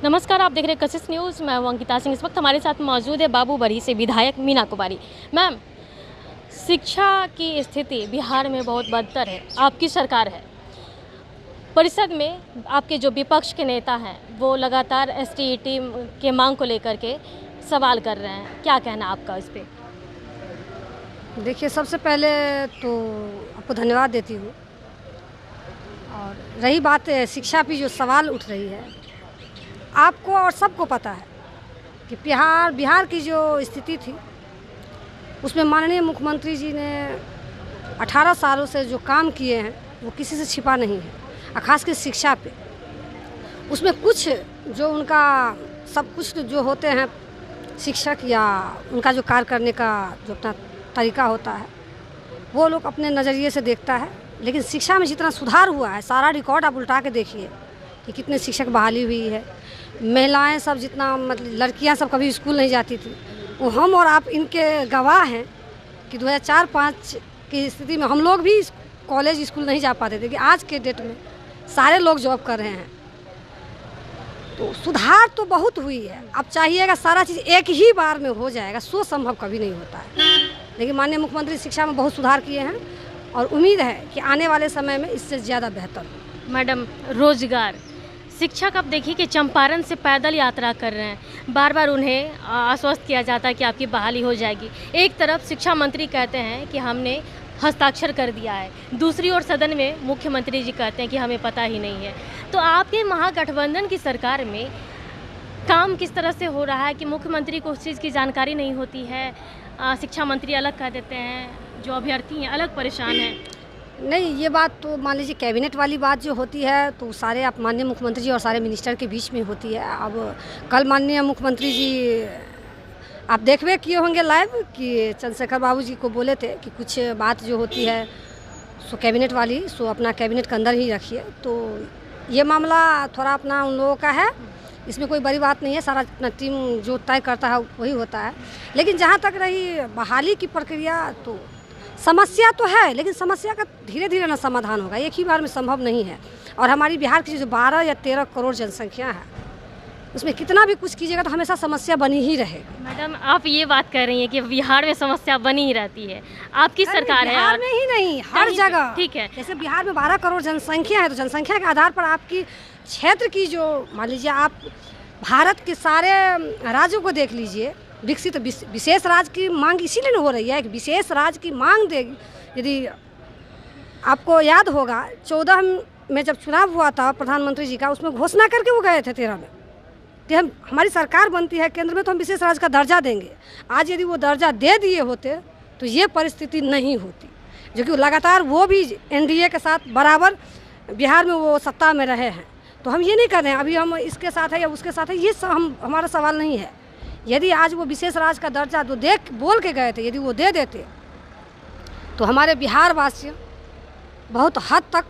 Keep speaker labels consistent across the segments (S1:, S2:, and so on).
S1: नमस्कार, आप देख रहे हैं कशिश न्यूज़। मैं हूं अंकिता सिंह। इस वक्त हमारे साथ मौजूद है बाबूबरही से विधायक मीना कुमारी। मैम, शिक्षा की स्थिति बिहार में बहुत बदतर है। आपकी सरकार है, परिषद में आपके जो विपक्ष के नेता हैं वो लगातार एसटीईटी के मांग को लेकर के सवाल कर रहे हैं। क्या कहना आपका इस पे?
S2: देखिए, सबसे पहले तो आपको धन्यवाद देती हूँ। और रही बात शिक्षा पे जो सवाल उठ रही है, आपको और सबको पता है कि बिहार की जो स्थिति थी उसमें माननीय मुख्यमंत्री जी ने 18 सालों से जो काम किए हैं वो किसी से छिपा नहीं है। और ख़ासकर शिक्षा पे उसमें कुछ जो उनका सब कुछ जो होते हैं शिक्षक या उनका जो कार्य करने का जो अपना तरीका होता है वो लोग अपने नज़रिए से देखता है। लेकिन शिक्षा में जितना सुधार हुआ है, सारा रिकॉर्ड आप उल्टा के देखिए कि कितने शिक्षक बहाली हुई है। महिलाएं सब जितना मतलब लड़कियां सब कभी स्कूल नहीं जाती थी, वो हम और आप इनके गवाह हैं कि 2004-05 की स्थिति में हम लोग भी कॉलेज स्कूल नहीं जा पाते थे कि आज के डेट में सारे लोग जॉब कर रहे हैं। तो सुधार तो बहुत हुई है। अब चाहिएगा सारा चीज़ एक ही बार में हो जाएगा, सो संभव कभी नहीं होता है। लेकिन माननीय मुख्यमंत्री शिक्षा में बहुत सुधार किए हैं और उम्मीद है कि आने वाले समय में इससे ज़्यादा बेहतर हो।
S1: मैडम, रोजगार, शिक्षक अब देखिए कि चंपारण से पैदल यात्रा कर रहे हैं। बार बार उन्हें आश्वस्त किया जाता है कि आपकी बहाली हो जाएगी। एक तरफ शिक्षा मंत्री कहते हैं कि हमने हस्ताक्षर कर दिया है, दूसरी ओर सदन में मुख्यमंत्री जी कहते हैं कि हमें पता ही नहीं है। तो आपके महागठबंधन की सरकार में काम किस तरह से हो रहा है कि मुख्यमंत्री को उस चीज़ की जानकारी नहीं होती है? शिक्षा मंत्री अलग कह देते हैं, जो अभ्यर्थी हैं अलग परेशान हैं।
S2: नहीं, ये बात तो मान लीजिए कैबिनेट वाली बात जो होती है तो सारे आप माननीय मुख्यमंत्री जी और सारे मिनिस्टर के बीच में होती है। अब कल माननीय मुख्यमंत्री जी आप देखबे किए होंगे लाइव कि चंद्रशेखर बाबू जी को बोले थे कि कुछ बात जो होती है सो कैबिनेट वाली सो अपना कैबिनेट के अंदर ही रखिए। तो ये मामला थोड़ा अपना उन लोगों का है, इसमें कोई बड़ी बात नहीं है। सारा अपना टीम जो तय करता है वही होता है। लेकिन जहाँ तक रही बहाली की प्रक्रिया, तो समस्या तो है, लेकिन समस्या का धीरे धीरे ना समाधान होगा, एक ही बार में संभव नहीं है। और हमारी बिहार की जो 12 या 13 करोड़ जनसंख्या है उसमें कितना भी कुछ कीजिएगा तो हमेशा समस्या बनी ही रहेगी।
S1: मैडम, आप ये बात कर रही हैं कि बिहार में समस्या बनी ही रहती है। आपकी सरकार है,
S2: बिहार में ही नहीं, हर जगह।
S1: ठीक है,
S2: जैसे बिहार में 12 करोड़ जनसंख्या है तो जनसंख्या के आधार पर आपकी क्षेत्र की जो मान लीजिए आप भारत के सारे राज्यों को देख लीजिए, विकसित विशेष राज्य की मांग इसीलिए नहीं हो रही है कि विशेष राज्य की मांग देगी। यदि आपको याद होगा 14 में जब चुनाव हुआ था प्रधानमंत्री जी का, उसमें घोषणा करके वो गए थे 13 में कि हमारी सरकार बनती है केंद्र में तो हम विशेष राज्य का दर्जा देंगे। आज यदि वो दर्जा दे दिए होते तो ये परिस्थिति नहीं होती, जो कि लगातार वो भी एनडीए के साथ बराबर बिहार में वो सत्ता में रहे हैं। तो हम ये नहीं कर रहे हैं अभी हम इसके साथ है या उसके साथ है, ये हमारा सवाल नहीं है। यदि आज वो विशेष राज्य का दर्जा जो बोल के गए थे, यदि वो दे देते तो हमारे बिहार वासी बहुत हद तक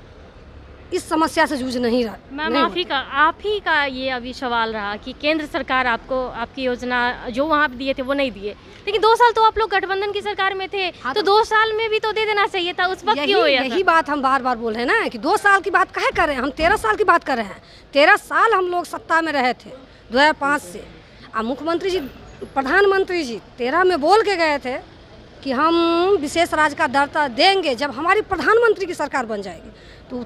S2: इस समस्या से जूझ नहीं रहा।
S1: मैम, आप ही का ये अभी सवाल रहा कि केंद्र सरकार आपको आपकी योजना जो वहाँ पे दिए थे वो नहीं दिए, लेकिन 2 साल तो आप लोग गठबंधन की सरकार में थे। हाँ, तो 2 साल में भी तो दे देना चाहिए था। उस वक्त क्यों?
S2: यही बात हम बार बार बोल रहे हैं ना कि 2 साल की बात काहे कर रहे हैं, हम 13 साल की बात कर रहे हैं। 13 साल हम लोग सत्ता में रहे थे 2005 से। अब मुख्यमंत्री जी प्रधानमंत्री जी 13 में बोल के गए थे कि हम विशेष राज्य का दर्जा देंगे जब हमारी प्रधानमंत्री की सरकार बन जाएगी। तो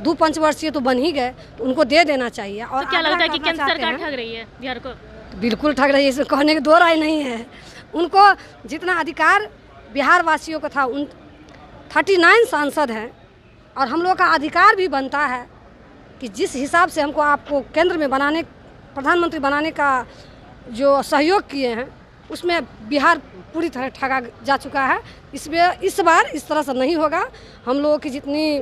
S2: 2 पंचवर्षीय तो बन ही गए, तो उनको दे देना चाहिए। और
S1: तो क्या लगता है कि केंद्र सरकार ठग रही है बिहार को?
S2: बिल्कुल ठग रही है, इसमें कहने की 2 राय नहीं है। उनको जितना अधिकार बिहार वासियों का था, उन 39 सांसद हैं और हम लोग का अधिकार भी बनता है कि जिस हिसाब से हमको आपको केंद्र में बनाने प्रधानमंत्री बनाने का जो सहयोग किए हैं उसमें बिहार पूरी तरह ठगा जा चुका है। इसमें इस बार इस तरह से नहीं होगा। हम लोगों की जितनी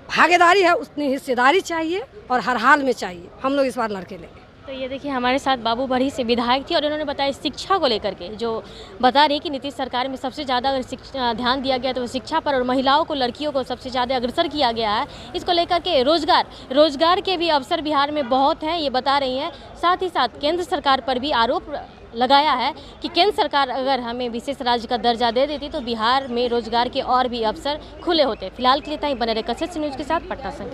S2: भागीदारी है उतनी हिस्सेदारी चाहिए और हर हाल में चाहिए। हम लोग इस बार लड़के लेंगे।
S1: तो ये देखिए, हमारे साथ बाबूबरही से विधायक थी और इन्होंने बताया शिक्षा को लेकर के, जो बता रही है कि नीतीश सरकार में सबसे ज़्यादा अगर ध्यान दिया गया तो शिक्षा पर, और महिलाओं को लड़कियों को सबसे ज़्यादा अग्रसर किया गया है। इसको लेकर के रोजगार के भी अवसर बिहार में बहुत हैं, ये बता रही हैं। साथ ही साथ केंद्र सरकार पर भी आरोप लगाया है कि केंद्र सरकार अगर हमें विशेष राज्य का दर्जा दे देती तो बिहार में रोजगार के और भी अवसर खुले होते। फिलहाल के लिए इतना ही। बने रहे कशिश न्यूज़ के साथ। पटना से।